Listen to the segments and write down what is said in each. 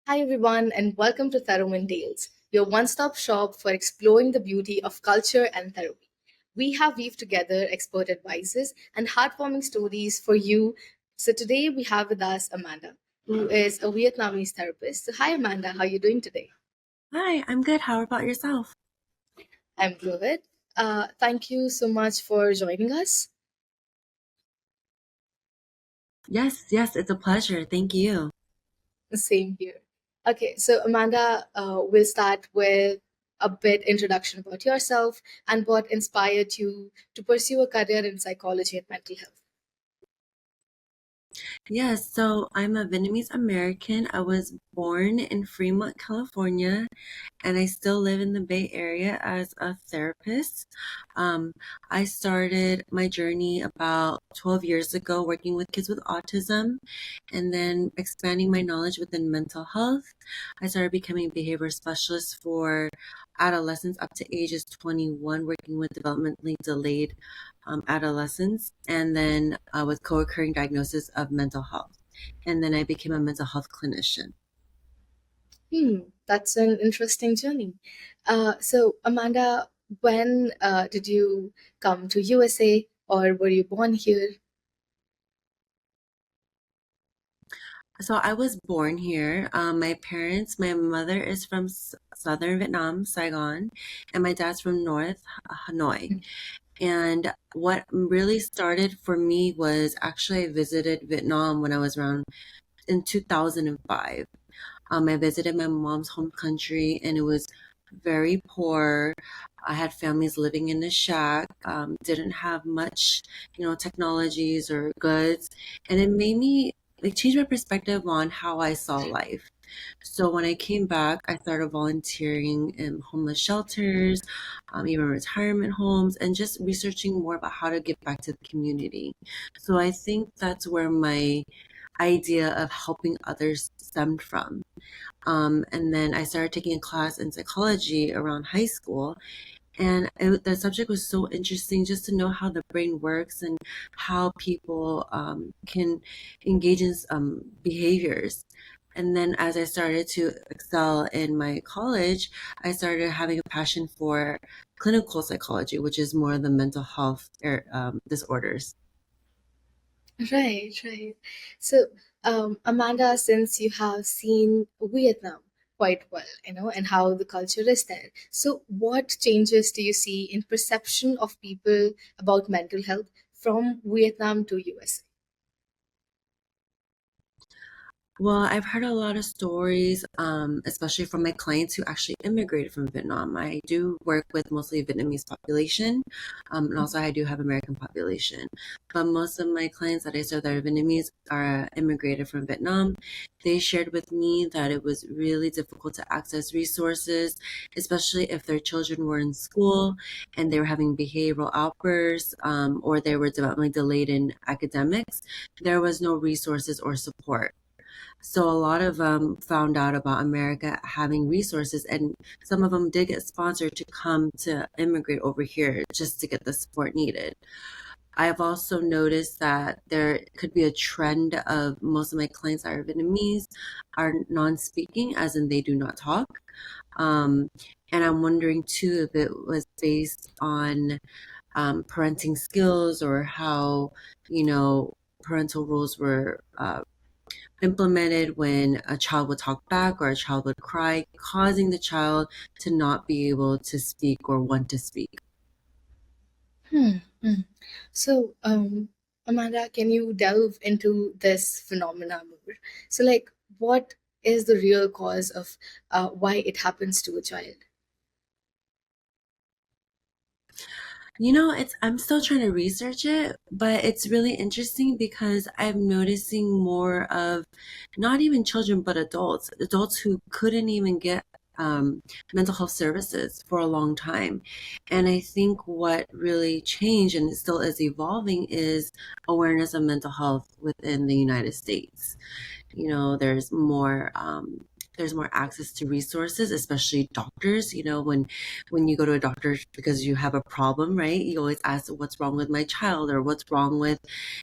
Hi, everyone, and welcome to TheraWin.Health, your one stop shop for exploring the beauty of culture and therapy. We have weaved together expert advices and heartwarming stories for you. So, today we have with us Amanda, who is a Vietnamese therapist. So, hi, Amanda, how are you doing today? Hi, I'm good. How about yourself? I'm good. Thank you so much for joining us. Yes, it's a pleasure. Thank you. Same here. Okay, so Amanda, we'll start with a bit introduction about yourself and what inspired you to pursue a career in psychology and mental health. Yes, so I'm a Vietnamese American. I was born in Fremont, California, and I still live in the Bay Area as a therapist. Um, I started my journey about 12 years ago working with kids with autism and then expanding my knowledge within mental health. I started becoming a behavior specialist for adolescents up to ages 21, working with developmentally delayed adolescents, and then with co occurring diagnosis of mental health. And then I became a mental health clinician. That's an interesting journey. So, Amanda, when did you come to USA, or were you born here? So I was born here. My mother is from southern Vietnam, Saigon, and my dad's from North Hanoi. And what really started for me was actually I visited Vietnam when I was around in 2005. I visited my mom's home country and it was very poor. I had families living in a shack, didn't have much, technologies or goods. And it made me like change my perspective on how I saw life. So when I came back, I started volunteering in homeless shelters, even retirement homes, and just researching more about how to give back to the community. So I think that's where my idea of helping others stemmed from. And then I started taking a class in psychology around high school. And the subject was so interesting just to know how the brain works and how people can engage in behaviors. And then as I started to excel in my college, I started having a passion for clinical psychology, which is more the mental health disorders. Right, right. So, Amanda, since you have seen Vietnam quite well, and how the culture is there, so what changes do you see in perception of people about mental health from Vietnam to USA? Well, I've heard a lot of stories, especially from my clients who actually immigrated from Vietnam. I do work with mostly Vietnamese population, and also I do have American population. But most of my clients that I serve that are Vietnamese are immigrated from Vietnam. They shared with me that it was really difficult to access resources, especially if their children were in school and they were having behavioral outbursts, or they were developmentally delayed in academics. There was no resources or support. So a lot of them found out about America having resources, and some of them did get sponsored to come to immigrate over here just to get the support needed. I've also noticed that there could be a trend of most of my clients that are Vietnamese are non-speaking, as in they do not talk. Um, and I'm wondering too if it was based on parenting skills or how, you know, parental rules were implemented when a child would talk back or a child would cry, causing the child to not be able to speak or want to speak. Hmm. hmm. So, Amanda, can you delve into this phenomena more? So, like, what is the real cause of why it happens to a child? I'm still trying to research it, but it's really interesting because I'm noticing more of not even children, but adults who couldn't even get mental health services for a long time. And I think what really changed and it still is evolving is awareness of mental health within the United States. There's more access to resources, especially doctors. When you go to a doctor because you have a problem, right, you always ask what's wrong with my child or what's wrong with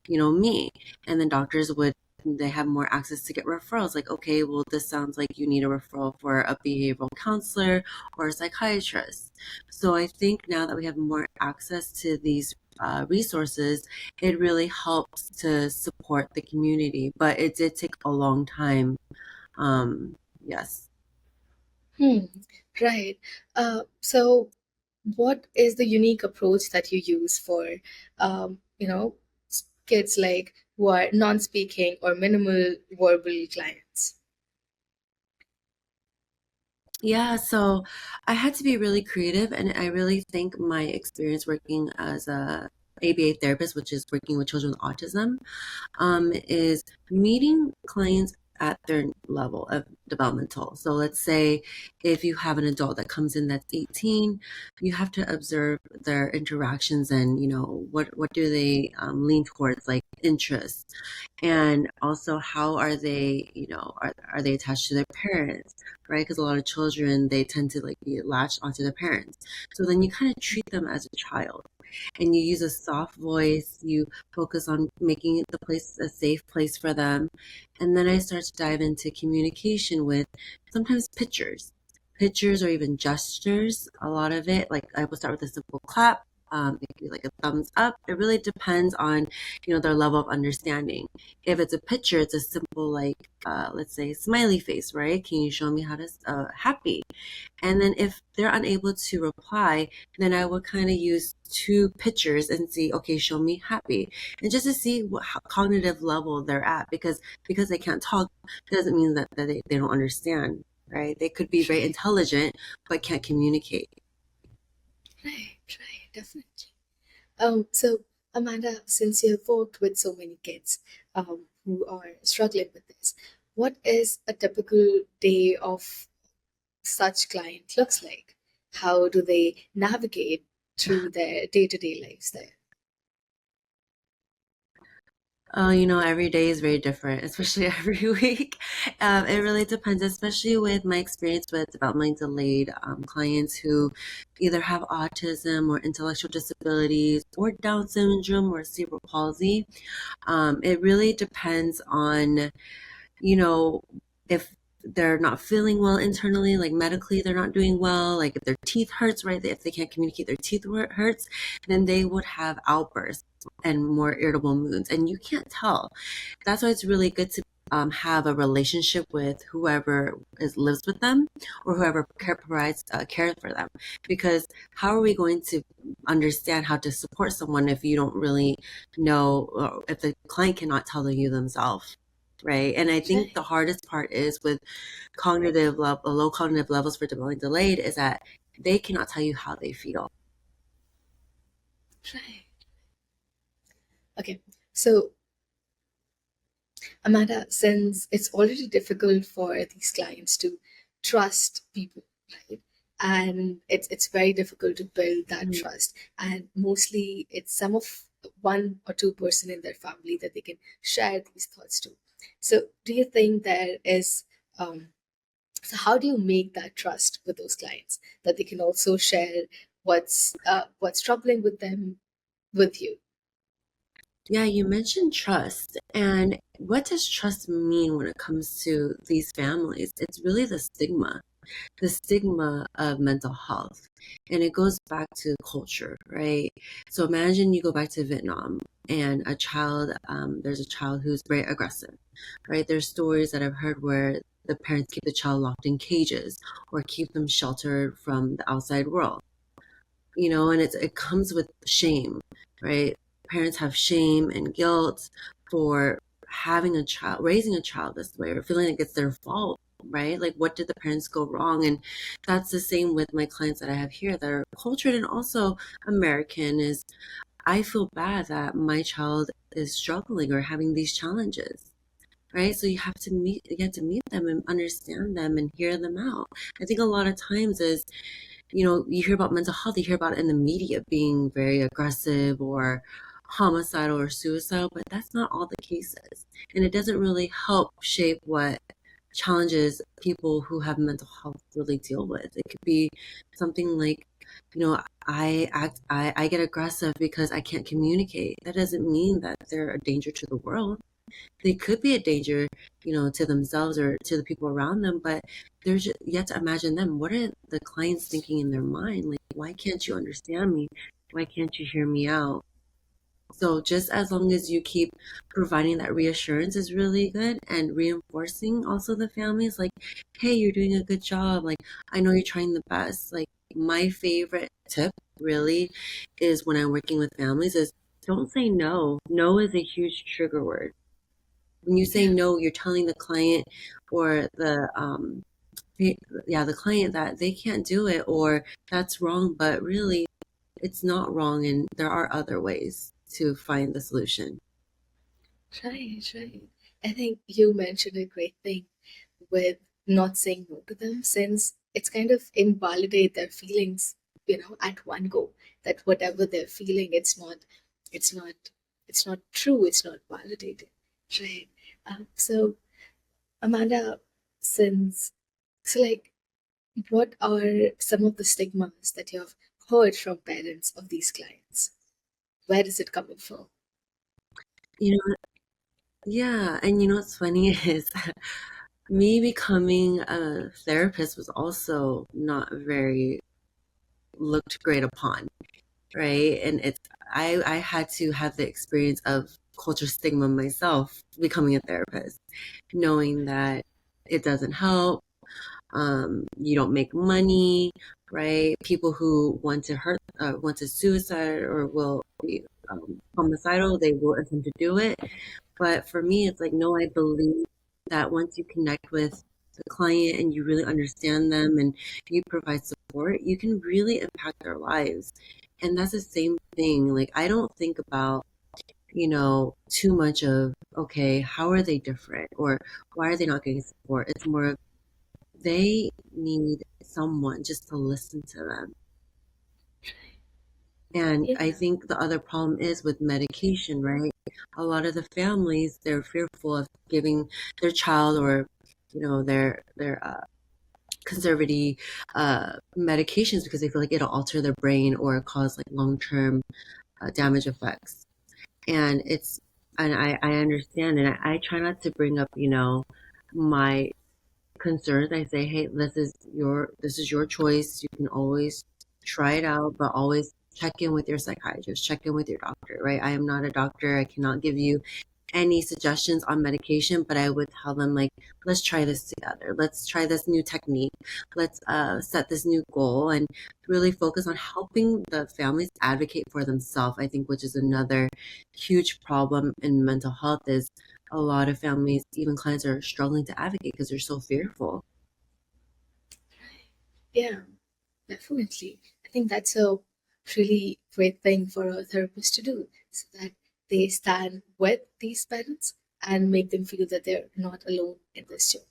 me, and then doctors would they have more access to get referrals. Like, okay, well, this sounds like you need a referral for a behavioral counselor or a psychiatrist. So I think now that we have more access to these resources, it really helps to support the community. But it did take a long time. Yes. Hmm. Right. So what is the unique approach that you use for, kids like who are non-speaking or minimal verbal clients? Yeah, so I had to be really creative, and I really think my experience working as a ABA therapist, which is working with children with autism, is meeting clients at their level of developmental. So let's say if you have an adult that comes in that's 18, you have to observe their interactions and, what do they lean towards, like interests, and also how are they, are they attached to their parents, right? Because a lot of children, they tend to like be latched onto their parents. So then you kind of treat them as a child, and you use a soft voice. You focus on making the place a safe place for them. And then I start to dive into communication with sometimes pictures or even gestures. A lot of it, like I will start with a simple clap. It could be like a thumbs up. It really depends on, their level of understanding. If it's a picture, it's a simple like, let's say, smiley face, right? Can you show me how to happy? And then if they're unable to reply, then I would kind of use two pictures and see, okay, show me happy. And just to see how cognitive level they're at, because they can't talk doesn't mean that they don't understand, right? They could be very Right, intelligent but can't communicate. right, definitely. So Amanda, since you've worked with so many kids who are struggling with this, what is a typical day of such client looks like? How do they navigate through their day-to-day lives there? Oh, every day is very different, especially every week. It really depends, especially with my experience with developmentally delayed clients who either have autism or intellectual disabilities or Down syndrome or cerebral palsy. It really depends on, you know, if they're not feeling well internally, like medically, they're not doing well, like if their teeth hurts, right? If they can't communicate, their teeth hurts, then they would have outbursts and more irritable moods. And you can't tell. That's why it's really good to have a relationship with whoever lives with them or whoever provides care for them. Because how are we going to understand how to support someone if you don't really know, or if the client cannot tell you themselves? Right. And I think Right, the hardest part is with low cognitive levels for development delayed is that they cannot tell you how they feel. right. Okay, so Amanda, since it's already difficult for these clients to trust people, right? And it's very difficult to build that Mhm. trust. And mostly it's some of one or two person in their family that they can share these thoughts to. So do you think there is so how do you make that trust with those clients that they can also share what's troubling with them with you? Yeah, you mentioned trust. And what does trust mean when it comes to these families? It's really the stigma of mental health. And it goes back to culture, right? So imagine you go back to Vietnam and there's a child who's very aggressive, right? There's stories that I've heard where the parents keep the child locked in cages or keep them sheltered from the outside world, and it comes with shame, right? Parents have shame and guilt for having a child, raising a child this way, or feeling like it's their fault, right? Like, what did the parents go wrong? And that's the same with my clients that I have here that are cultured and also American. Is I feel bad that my child is struggling or having these challenges. Right. So you have to meet them and understand them and hear them out. I think a lot of times is, you hear about mental health, you hear about it in the media being very aggressive or homicidal or suicidal, but that's not all the cases. And it doesn't really help shape what challenges people who have mental health really deal with. It could be something like, I get aggressive because I can't communicate. That doesn't mean that they're a danger to the world. They could be a danger, to themselves or to the people around them, but there's just, you have to imagine them. What are the clients thinking in their mind? Like, why can't you understand me? Why can't you hear me out? So just as long as you keep providing that reassurance is really good and reinforcing also the families like, hey, you're doing a good job. Like, I know you're trying the best. Like, my favorite tip really is when I'm working with families is don't say no. No is a huge trigger word. When you say Yeah, no, you're telling the client or the yeah, the client that they can't do it or that's wrong, but really it's not wrong and there are other ways to find the solution. right, right. I think you mentioned a great thing with not saying no to them, since it's kind of invalidate their feelings, at one go. That whatever they're feeling, it's not, it's not true. It's not validated, right? So Amanda, since so like, what are some of the stigmas that you have heard from parents of these clients? Where is it coming from? You know, yeah, and what's funny is me becoming a therapist was also not very looked great upon, right? And I had to have the experience of culture stigma myself becoming a therapist, knowing that it doesn't help, you don't make money, right? People who want to suicide or will be homicidal, they will attempt to do it. But for me, it's like, no, I believe that once you connect with the client and you really understand them and you provide support, you can really impact their lives. And that's the same thing. Like, I don't think about, too much of, okay, how are they different? Or why are they not getting support? It's more of they need someone just to listen to them. And I Yeah. think the other problem is with medication, right? A lot of the families, they're fearful of giving their child or, their conservative medications because they feel like it'll alter their brain or cause like long-term damage effects. And I understand, and I try not to bring up, my concerns. I say, hey, this is your choice. You can always try it out, but always check in with your psychiatrist, check in with your doctor, right? I am not a doctor. I cannot give you any suggestions on medication, but I would tell them like, let's try this together. Let's try this new technique. Let's set this new goal and really focus on helping the families advocate for themselves. I think, which is another huge problem in mental health is a lot of families, even clients, are struggling to advocate because they're so fearful. Yeah, definitely. I think that's a really great thing for a therapist to do, so that they stand with these parents and make them feel that they're not alone in this journey.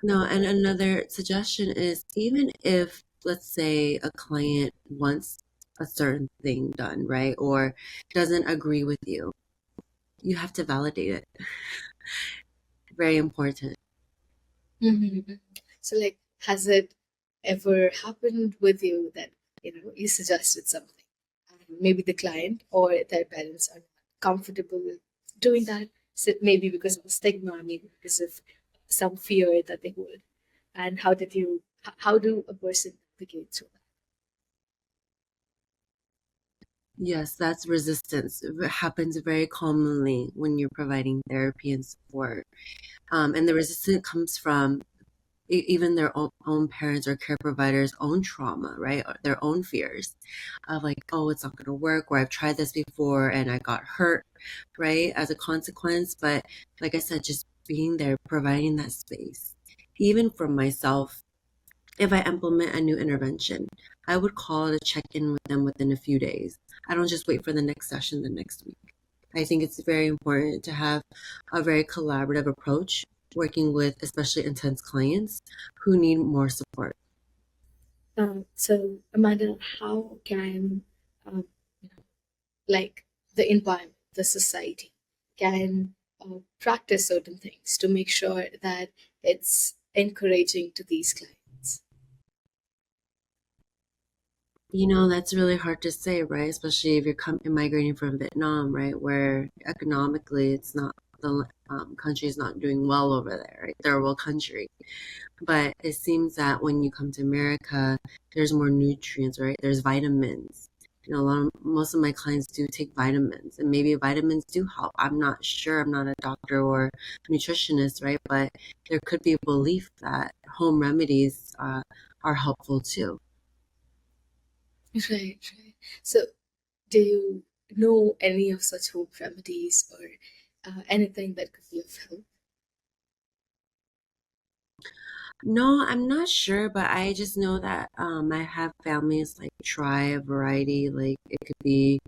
No, and another suggestion is even if, let's say, a client wants a certain thing done, right, or doesn't agree with you, you have to validate it. Very important. Mm-hmm. So, like, has it ever happened with you that you suggested something, and maybe the client or their parents are not comfortable with doing that? So maybe because of a stigma, maybe because of some fear that they hold. And how do a person navigate through Yes, that's resistance. It happens very commonly when you're providing therapy and support. And the resistance comes from even their own parents or care providers' own trauma, right? Or their own fears of like, oh, it's not going to work, or I've tried this before and I got hurt, right? As a consequence. But like I said, just being there, providing that space. Even for myself, if I implement a new intervention, I would call to check in with them within a few days. I don't just wait for the next session the next week. I think it's very important to have a very collaborative approach working with especially intense clients who need more support. that? So, Amanda, how can um, like the environment, the society, can practice certain things to make sure that it's encouraging to these clients? That's really hard to say, right? Especially if you're migrating from Vietnam, right, where economically it's not the country is not doing well over there, right? Third world country. But it seems that when you come to America, there's more nutrients, right? There's vitamins. Most of my clients do take vitamins, and maybe vitamins do help. I'm not sure. I'm not a doctor or nutritionist, right? But there could be a belief that home remedies are helpful too. Right, right. So, do you know any of such home remedies or anything that could be of help? No, I'm not sure, but I just know that I have families like try a variety. Like it could be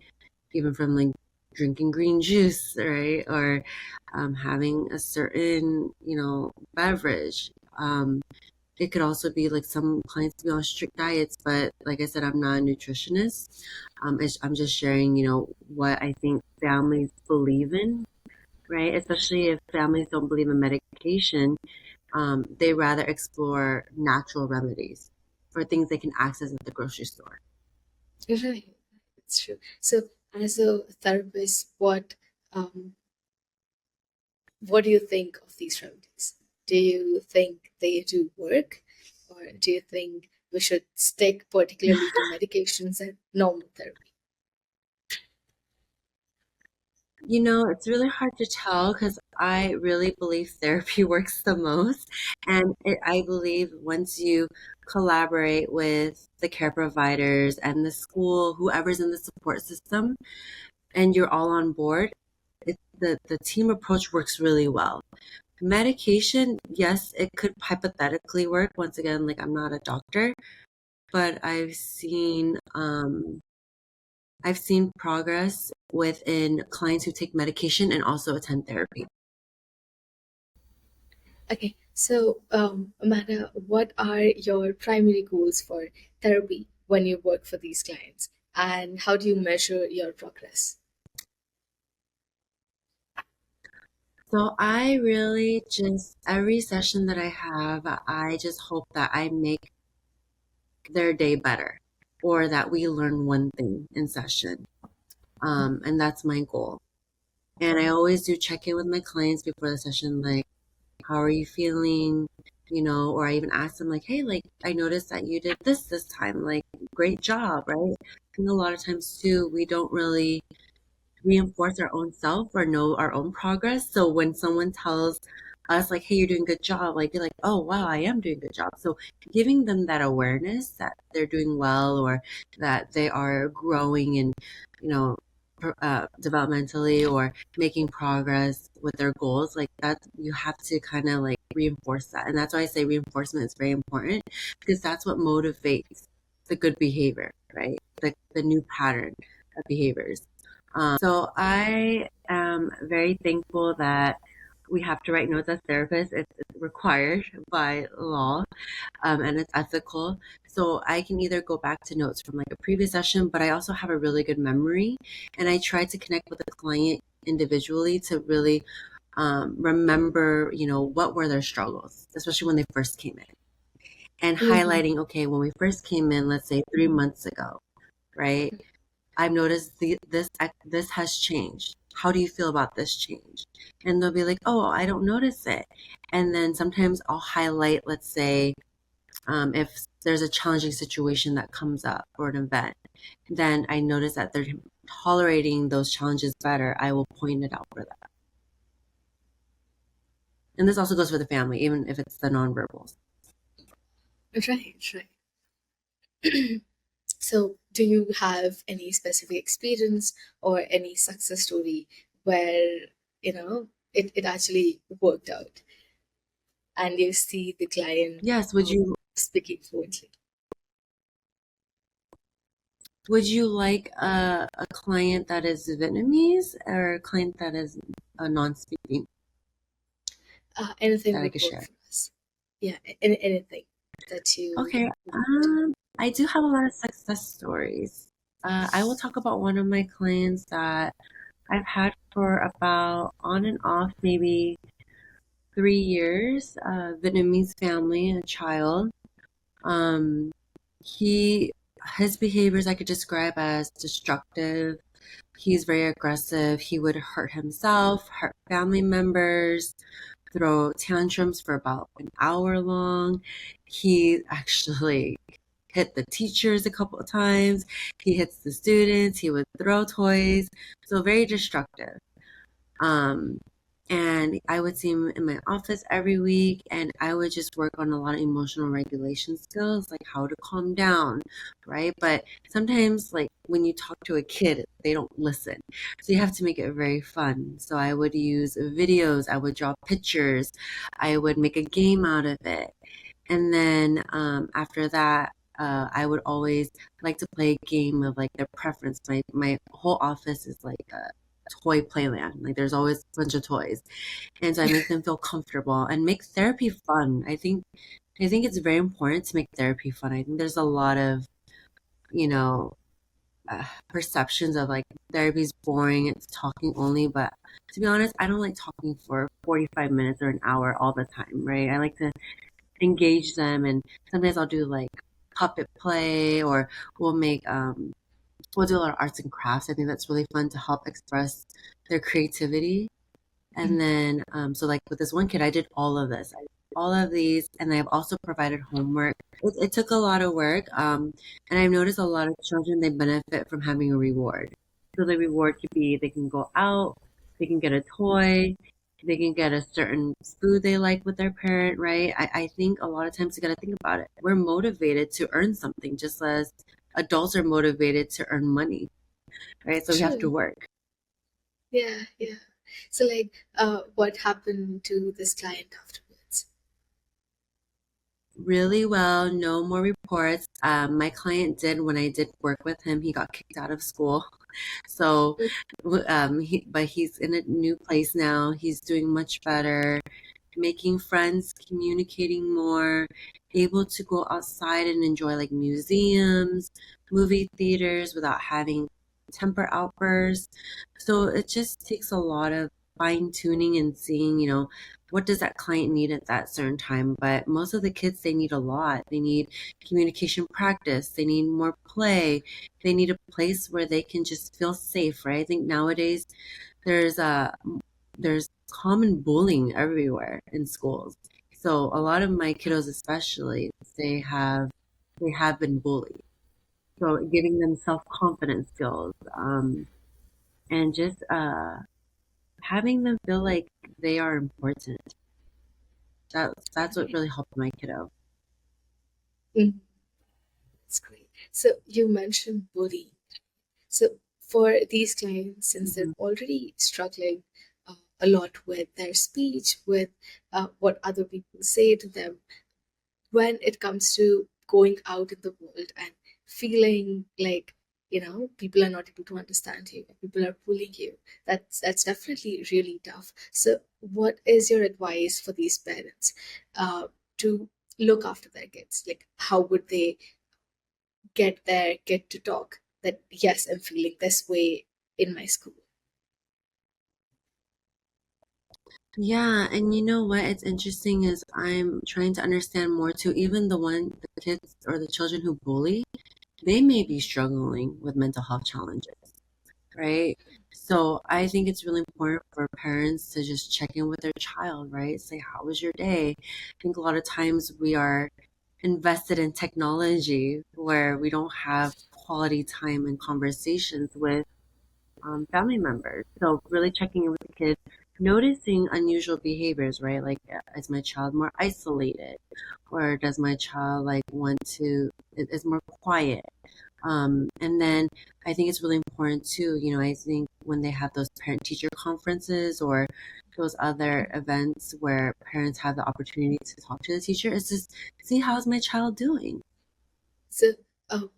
even from like drinking green juice, right? Or having a certain, beverage. It could also be like some clients be on strict diets, but like I said, I'm not a nutritionist. I'm just sharing, what I think families believe in, right? Especially if families don't believe in medication, they rather explore natural remedies for things they can access at the grocery store. Right, it's true. So, as a therapist, what do you think of these remedies? Do you think they do work, or do you think we should stick particularly to medications and normal therapy? It's really hard to tell because I really believe therapy works the most. And I believe once you collaborate with the care providers and the school, whoever's in the support system, and you're all on board, the team approach works really well. Medication, yes, it could hypothetically work. Once again, like I'm not a doctor, but I've seen progress within clients who take medication and also attend therapy. Okay, so Amanda, what are your primary goals for therapy when you work for these clients, and how do you measure your progress? So I really just, every session that I have, I just hope that I make their day better or that we learn one thing in session. And that's my goal. And I always do check in with my clients before the session, like, how are you feeling? Or I even ask them, like, hey, like, I noticed that you did this time. Like, great job, right? And a lot of times, too, we don't really reinforce our own self or know our own progress. So when someone tells us like, hey, you're doing a good job, like you're like, oh wow, I am doing a good job. So giving them that awareness that they're doing well or that they are growing and, you know, developmentally or making progress with their goals, like that, you have to kind of like reinforce that. And that's why I say reinforcement is very important because that's what motivates the good behavior, right? The new pattern of behaviors. So I am very thankful that we have to write notes as therapists. It's required by law, and it's ethical. So I can either go back to notes from like a previous session, but I also have a really good memory, and I try to connect with the client individually to really remember, what were their struggles, especially when they first came in, and Mhm. highlighting, okay, when we first came in, let's say 3 months ago, right? I've noticed this has changed. How do you feel about this change? And they'll be like, oh, I don't notice it. And then sometimes I'll highlight, let's say, if there's a challenging situation that comes up or an event, then I notice that they're tolerating those challenges better. I will point it out for them. And this also goes for the family, even if it's the nonverbals. Right, right. So, do you have any specific experience or any success story where it actually worked out and you see the client Yes, speaking fluently? would you like a client that is Vietnamese or a client that is non-speaking Anything that I would could work share? for us. Yeah, anything that you Okay, want. I do have a lot of success stories. I will talk about one of my clients that I've had for about on and off maybe 3 years, Vietnamese family and a child. Um, he his behaviors I could describe as destructive. He's very aggressive. He would hurt himself, hurt family members, throw tantrums for about an hour long. He actually hit the teachers a couple of times. He hits the students. He would throw toys. So very destructive. Um, and I would see him in my office every week, and I would just work on a lot of emotional regulation skills, like how to calm down, right? But sometimes, like when you talk to a kid, they don't listen. So you have to make it very fun. So I would use videos, I would draw pictures, I would make a game out of it. And then after that, I would always like to play a game of like their preference. My whole office is like a toy playland. Like there's always a bunch of toys, and so I make them feel comfortable and make therapy fun. I think it's very important to make therapy fun. I think there's a lot of you know perceptions of like therapy is boring, it's talking only. But to be honest, I don't like talking for 45 minutes or an hour all the time, right? I like to engage them, and sometimes I'll do like puppet play, or we'll make we'll do a lot of arts and crafts. I think that's really fun to help express their creativity. And then so like with this one kid, I did all of this. I did all of these, and I've also provided homework. It took a lot of work, and I've noticed a lot of children, they benefit from having a reward. So the reward could be they can go out, they can get a toy, they can get a certain food they like with their parent, right? I think a lot of times you got to think about it. We're motivated to earn something, just as adults are motivated to earn money, right? So we have to True. work. Yeah, yeah. So, like, what happened to this client afterwards? Really well, no more reports. My client did, when I did work with him, he got kicked out of school. So, but he's in a new place now. He's doing much better, making friends, communicating more, able to go outside and enjoy like museums, movie theaters without having temper outbursts. So it just takes a lot of fine tuning and seeing, what does that client need at that certain time. But most of the kids, they need a lot. They need communication practice, they need more play, they need a place where they can just feel safe, right? I think nowadays there's a there's common bullying everywhere in schools. So a lot of my kiddos, especially, they have been bullied. So giving them self-confidence skills, and just having them feel like they are important. That's what Right. really helped my kiddo. Mm, that's great. So, you mentioned bullying. So, for these clients, since they're Mhm. already struggling a lot with their speech, with what other people say to them, when it comes to going out in the world and feeling like, people are not able to understand you, people are bullying you, that's definitely really tough. So, what is your advice for these parents to look after their kids? Like, how would they get to talk that, yes, I'm feeling this way in my school? Yeah, and you know what? It's interesting is I'm trying to understand more too. Even the kids or the children who bully, they may be struggling with mental health challenges, right? So I think it's really important for parents to just check in with their child, right? Say, how was your day? I think a lot of times we are invested in technology where we don't have quality time and conversations with family members. So really checking in with the kids, noticing unusual behaviors, right? Like, is my child more isolated, or does my child like want to is more quiet? And then I think it's really important too. I think when they have those parent teacher conferences or those other events where parents have the opportunity to talk to the teacher, is just see how's my child doing. So, uh,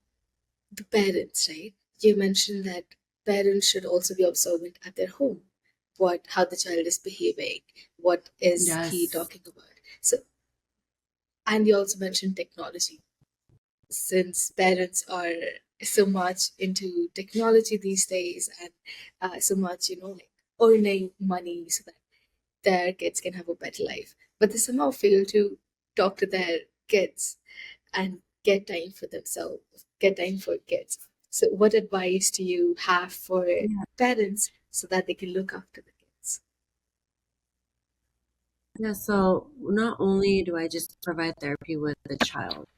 the parents, right? You mentioned that parents should also be observant at their home, what how the child is behaving, what is he Yes. talking about. So, and you also mentioned technology. Since parents are so much into technology these days, and so much, like earning money so that their kids can have a better life, but they somehow fail to talk to their kids and get time for themselves, get time for kids. So, what advice do you have for Yeah. parents so that they can look after the kids? Yeah, so not only do I just provide therapy with the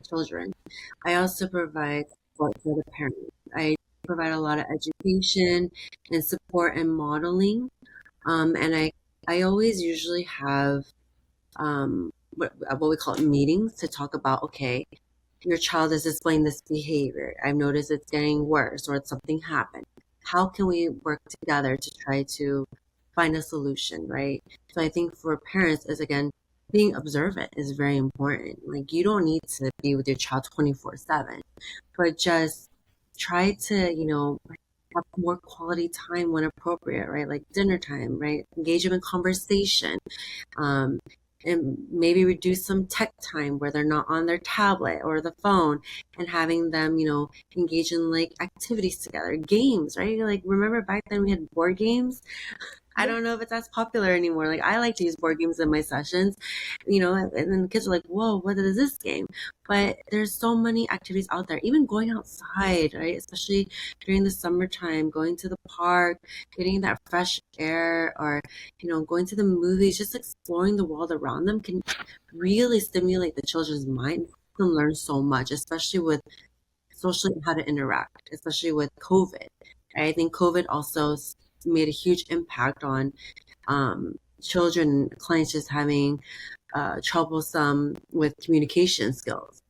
children, I also provide support for the parents. I provide a lot of education and support and modeling. And I always usually have what we call meetings to talk about, okay, your child is displaying this behavior. I've noticed it's getting worse or it's something happened. How can we work together to try to find a solution, right? So I think for parents is again, being observant is very important. Like you don't need to be with your child 24/7, but just try to, have more quality time when appropriate, right? Like dinner time, right? Engage them in conversation, um, and maybe reduce some tech time where they're not on their tablet or the phone, and having them, engage in like activities together, games, right? Like remember back then we had board games. I Yeah. don't know if it's as popular anymore. Like I like to use board games in my sessions, and then the kids are like, "Whoa, what is this game?" But there's so many activities out there. Even going outside, right? Especially during the summertime, going to the park, getting that fresh air, or going to the movies, just exploring the world around them can really stimulate the children's mind. Them learn so much, especially with socially how to interact, especially with COVID. I think COVID also made a huge impact on children, clients just having troublesome with communication skills.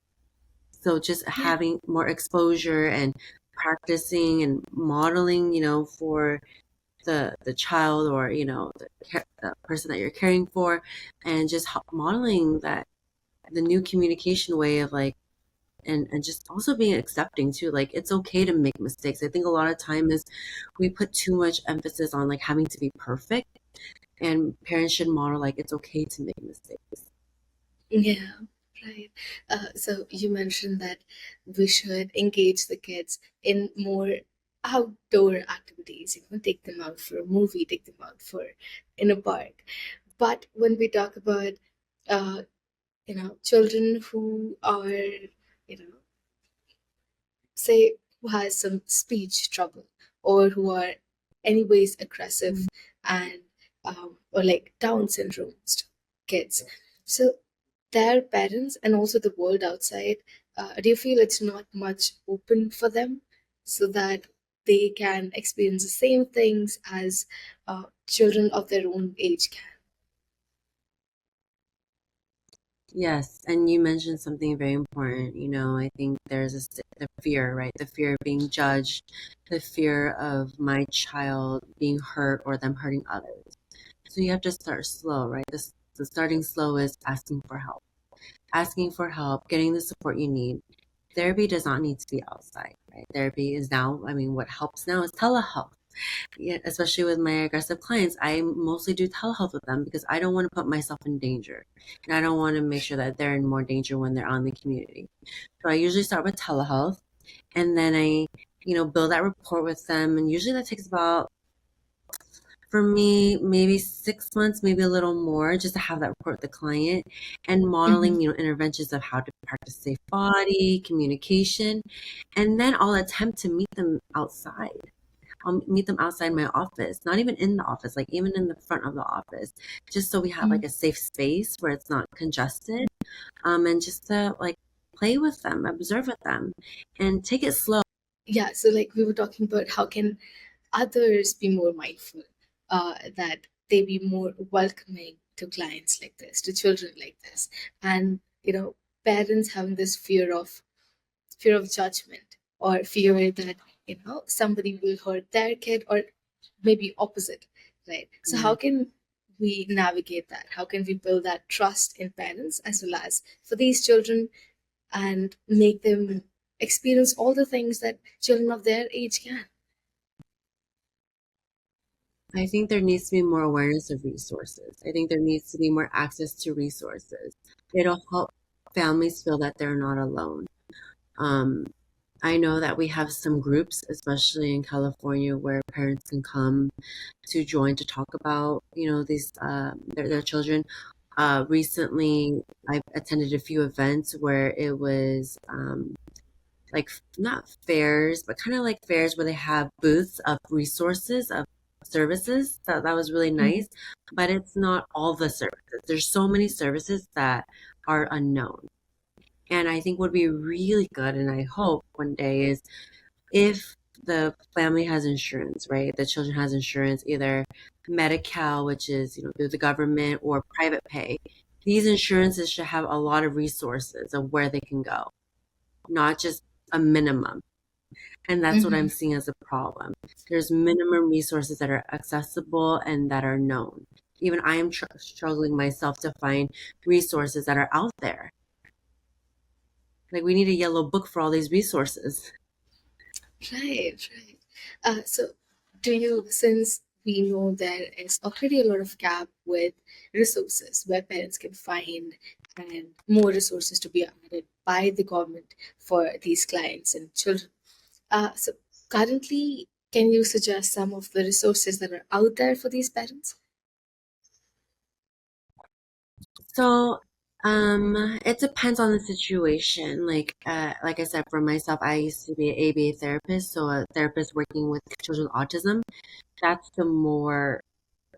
So just Yeah. having more exposure and practicing and modeling, for the child or the person that you're caring for, and just modeling that the new communication way of like and just also being accepting too, like it's okay to make mistakes. I think a lot of time is we put too much emphasis on like having to be perfect, and parents should model like it's okay to make mistakes. Yeah, right. So you mentioned that we should engage the kids in more outdoor activities, take them out for a movie, take them out for in a park. But when we talk about, uh, children who are, say, who has some speech trouble or who are anyways aggressive and or like Down syndrome kids. So their parents and also the world outside, do you feel it's not much open for them so that they can experience the same things as children of their own age can? Yes, and you mentioned something very important. I think there's the fear, right? The fear of being judged, the fear of my child being hurt or them hurting others. So you have to start slow, right? The starting slow is asking for help, getting the support you need. Therapy does not need to be outside, right? Therapy is now, I mean, what helps now is telehealth. Yeah, especially with my aggressive clients, I mostly do telehealth with them because I don't want to put myself in danger. And I don't want to make sure that they're in more danger when they're on the community. So I usually start with telehealth, and then I, build that rapport with them. And usually that takes about, for me, maybe 6 months, maybe a little more, just to have that rapport with the client, and Mhm. modeling, interventions of how to practice safe body, communication. And then I'll attempt to meet them outside. I'll meet them outside my office, not even in the office, like even in the front of the office, just so we have like Mhm. a safe space where it's not congested. And just to like play with them, observe with them, and take it slow. Yeah, so like we were talking about how can others be more mindful, that they be more welcoming to clients like this, to children like this, and parents having this fear of judgment or fear that somebody will hurt their kid or maybe opposite, right? So how Yeah. can we navigate that? How can we build that trust in parents as well as for these children and make them experience all the things that children of their age can? I think there needs to be more awareness of resources. I think there needs to be more access to resources. It'll help families feel that they're not alone. Um, I know that we have some groups, especially in California, where parents can come to join to talk about, these their children. Recently, I attended a few events where it was like not fairs, but kind of like fairs where they have booths of resources of services. That was really Mhm. nice, but it's not all the services. There's so many services that are unknown. And I think would be really good, and I hope one day is if the family has insurance, right? The children has insurance, either Medi-Cal, which is, through the government, or private pay. These insurances should have a lot of resources of where they can go, not just a minimum. And that's what I'm Mhm. seeing as a problem. There's minimum resources that are accessible and that are known. Even I am struggling myself to find resources that are out there. Like we need a yellow book for all these resources. Right, right. So, do you, since we know there is already a lot of gap with resources where parents can find and more resources to be added by the government for these clients and children. So, currently, can you suggest some of the resources that are out there for these parents? So, it depends on the situation. Like I said, for myself, I used to be an ABA therapist, so a therapist working with children with autism. That's the more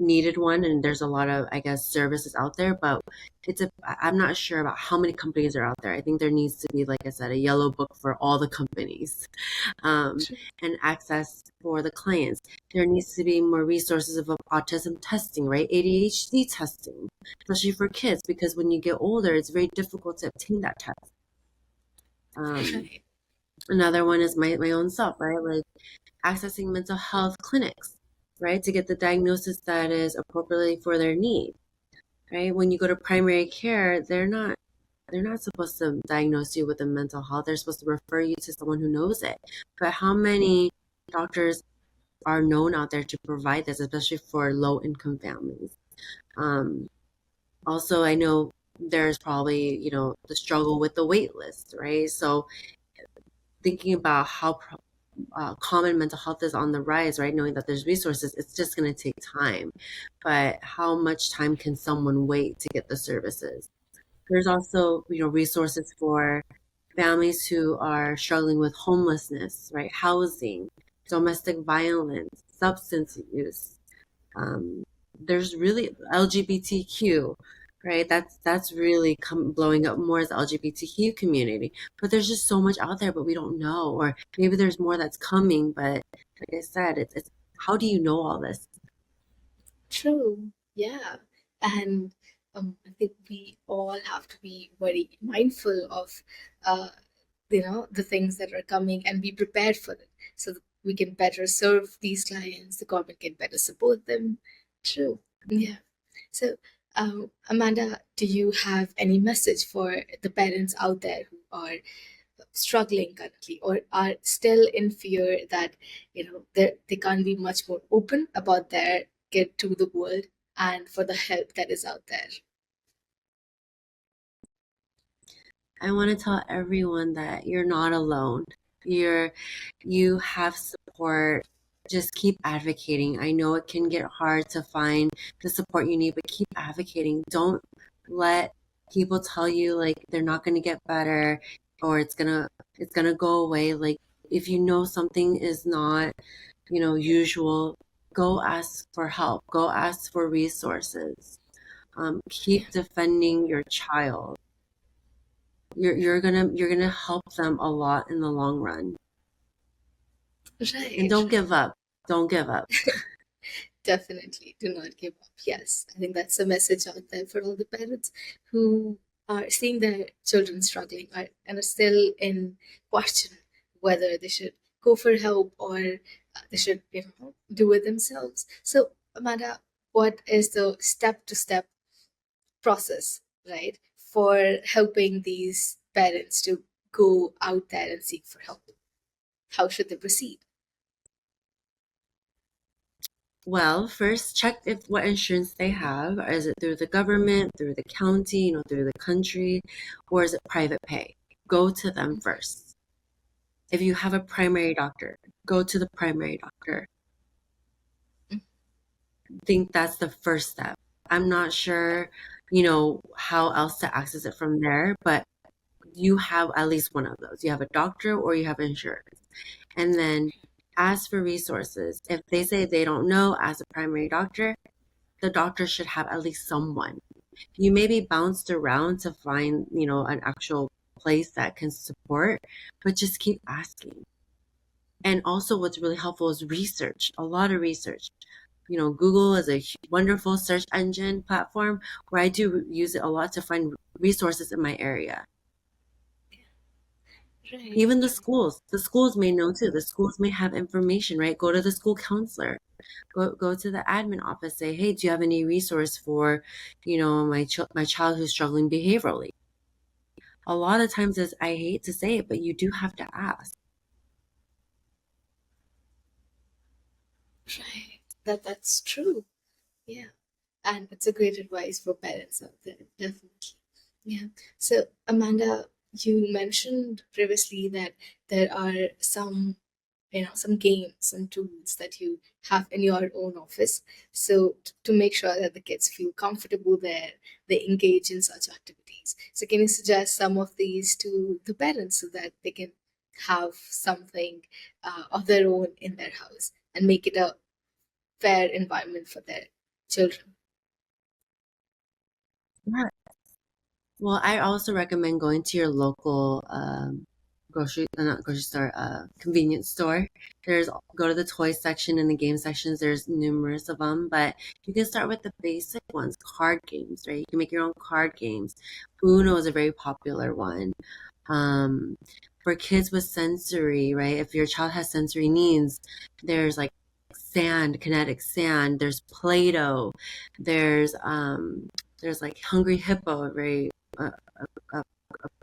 needed one, and there's a lot of, I guess, services out there, but I'm not sure about how many companies are out there. I think there needs to be, like I said, a yellow book for all the companies, um, and access for the clients. There needs to be more resources of autism testing, right? ADHD testing, especially for kids, because when you get older, it's very difficult to obtain that test. Um, Right. Another one is my own self, right? Like accessing mental health clinics, right? To get the diagnosis that is appropriately for their need, right? When you go to primary care, they're not supposed to diagnose you with a mental health. They're supposed to refer you to someone who knows it. But how many doctors are known out there to provide this, especially for low income families? Um, Also, I know there's probably, the struggle with the wait list, right? So thinking about how common mental health is on the rise, right? Knowing that there's resources, it's just going to take time. But how much time can someone wait to get the services? There's also, resources for families who are struggling with homelessness, right? Housing, domestic violence, substance use. Um, there's really LGBTQ, right? That's really blowing up more as the LGBTQ community. But there's just so much out there, but we don't know, or maybe there's more that's coming. But like I said, it's how do you know all this? True. Yeah. And I think we all have to be very mindful of, uh, the things that are coming and be prepared for it so that we can better serve these clients, the government can better support them. True. Yeah. So, Amanda, do you have any message for the parents out there who are struggling currently or are still in fear that they can't be much more open about their kid to the world and for the help that is out there? I want to tell everyone that you're not alone. You're you have support. Just keep advocating. I know it can get hard to find the support you need, but keep advocating. Don't let people tell you like they're not going to get better or it's going to go away. Like if you know something is not, usual, go ask for help. Go ask for resources. Yeah. Keep defending your child. You're gonna help them a lot in the long run. And Right, don't right. give up. Don't give up. Definitely do not give up. Yes, I think that's a message out there for all the parents who are seeing their children struggling and are still in question whether they should go for help or they should, do it themselves. So, Amanda, what is the step to step process, right, for helping these parents to go out there and seek for help? How should they proceed? Well, first check if what insurance they have. Is it through the government, through the county, through the country, or is it private pay? Go to them first. If you have a primary doctor, go to the primary doctor. Think that's the first step. I'm not sure, how else to access it from there, but you have at least one of those. You have a doctor or you have insurance. And then ask for resources. If they say they don't know, as a primary doctor, the doctor should have at least someone. You may be bounced around to find, an actual place that can support, but just keep asking. And also, what's really helpful is research, a lot of research. Google is a wonderful search engine platform where I do use it a lot to find resources in my area. Right. Even the schools may know too. The schools may have information, right? Go to the school counselor, go to the admin office, say, hey, do you have any resource for, my child who's struggling behaviorally? A lot of times, as I hate to say it, but you do have to ask. Right. That's true. Yeah. And it's a great advice for parents out there, definitely. Yeah. So, Amanda, you mentioned previously that there are some games, some tools that you have in your own office. So, to make sure that the kids feel comfortable there, they engage in such activities. So, can you suggest some of these to the parents so that they can have something of their own in their house and make it a fair environment for their children? Yeah. Well, I also recommend going to your local not grocery store, convenience store. Go to the toy section and the game sections. There's numerous of them, but you can start with the basic ones, card games, right? You can make your own card games. Uno is a very popular one. Um, for kids with sensory, right? If your child has sensory needs, there's like sand, kinetic sand. There's Play-Doh. There's like Hungry Hippo, uh, a, a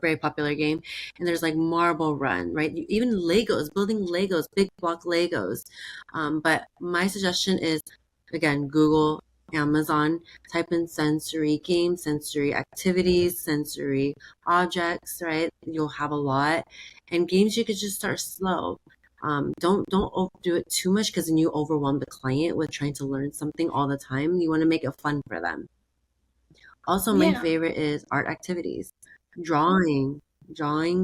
very popular game. And there's like Marble Run, right? Even Legos, building Legos, big block Legos. But my suggestion is, again, Google, Amazon, type in sensory games, sensory activities, sensory objects, right? You'll have a lot. And games, you could just start slow. Don't overdo it too much because then you overwhelm the client with trying to learn something all the time. You want to make it fun for them. Also, my Yeah. favorite is art activities. Drawing,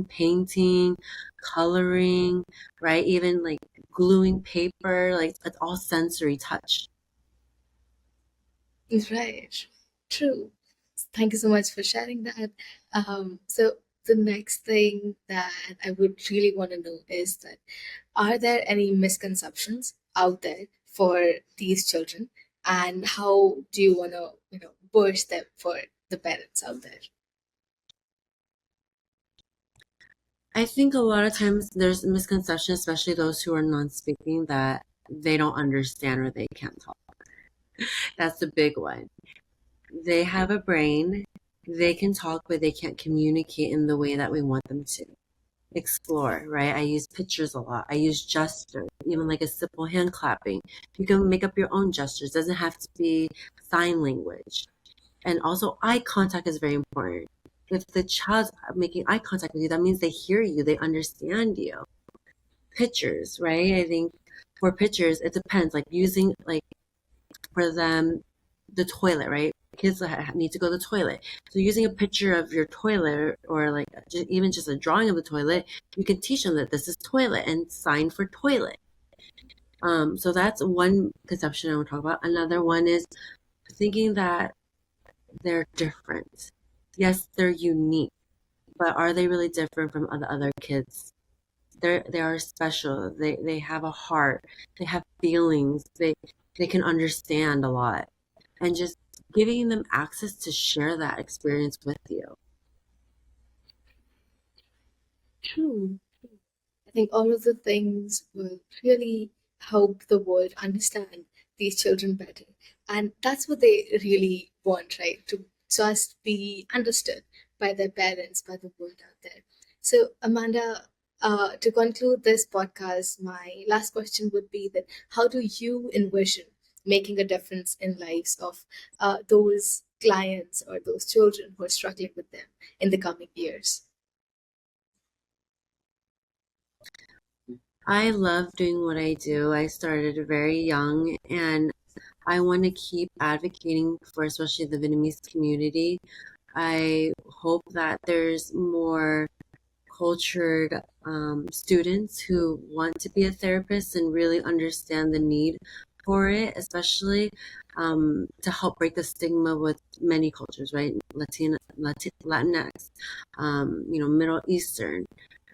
painting, coloring, right? Even like gluing paper, like it's all sensory touch. Right. True. Thank you so much for sharing that. So the next thing that I would really want to know is that are there any misconceptions out there for these children, and how do you want to burst them for the parents out there? I think a lot of times there's a misconception, especially those who are non-speaking, that they don't understand or they can't talk. That's the big one. They have a brain, they can talk, but they can't communicate in the way that we want them to. Explore, right? I use pictures a lot. I use gestures, even like a simple hand clapping. You can make up your own gestures. It doesn't have to be sign language. And also, eye contact is very important. If the child's making eye contact with you, that means they hear you, they understand you. Pictures, right? I think for pictures, it depends. Like using, like for them, the toilet, right? Kids need to go to the toilet. So using a picture of your toilet or like even just a drawing of the toilet, you can teach them that this is toilet and sign for toilet. So that's one conception I want to talk about. Another one is thinking that they're different. Yes, they're unique, but are they really different from other kids? They are special. They have a heart. They have feelings. They can understand a lot, and just giving them access to share that experience with you. True. I think all of the things will really help the world understand these children better. And that's what they really want, right? To just be understood by their parents, by the world out there. So, Amanda, to conclude this podcast, my last question would be that how do you envision making a difference in lives of those clients or those children who are struggling with them in the coming years? I love doing what I do. I started very young, and I want to keep advocating for especially the Vietnamese community. I hope that there's more cultured students who want to be a therapist and really understand the need for it, especially to help break the stigma with many cultures, right? Latinx, Middle Eastern,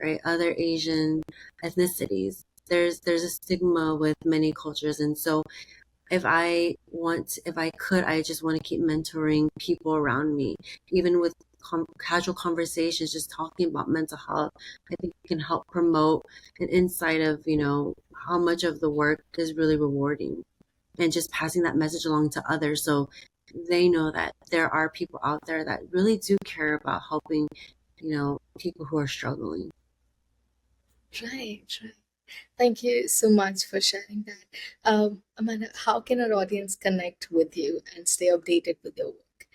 right? Other Asian ethnicities. There's a stigma with many cultures, and so if I could, I just want to keep mentoring people around me, even with casual conversations, just talking about mental health. I think it can help promote an insight of, how much of the work is really rewarding and just passing that message along to others so they know that there are people out there that really do care about helping, people who are struggling. Right, right. Thank you so much for sharing that. Amanda, how can our audience connect with you and stay updated with your work?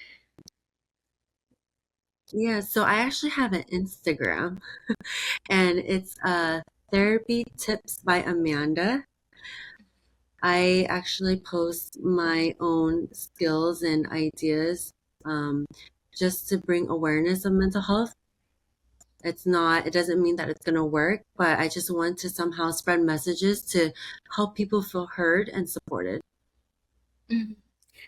Yeah, so I actually have an Instagram and it's Therapy Tips by Amanda. I actually post my own skills and ideas um, just to bring awareness of mental health. It doesn't mean that it's going to work, but I just want to somehow spread messages to help people feel heard and supported. Mhm.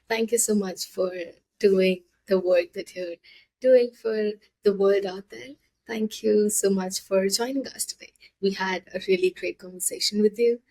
Thank you so much for doing the work that you're doing for the world out there. Thank you so much for joining us today. We had a really great conversation with you.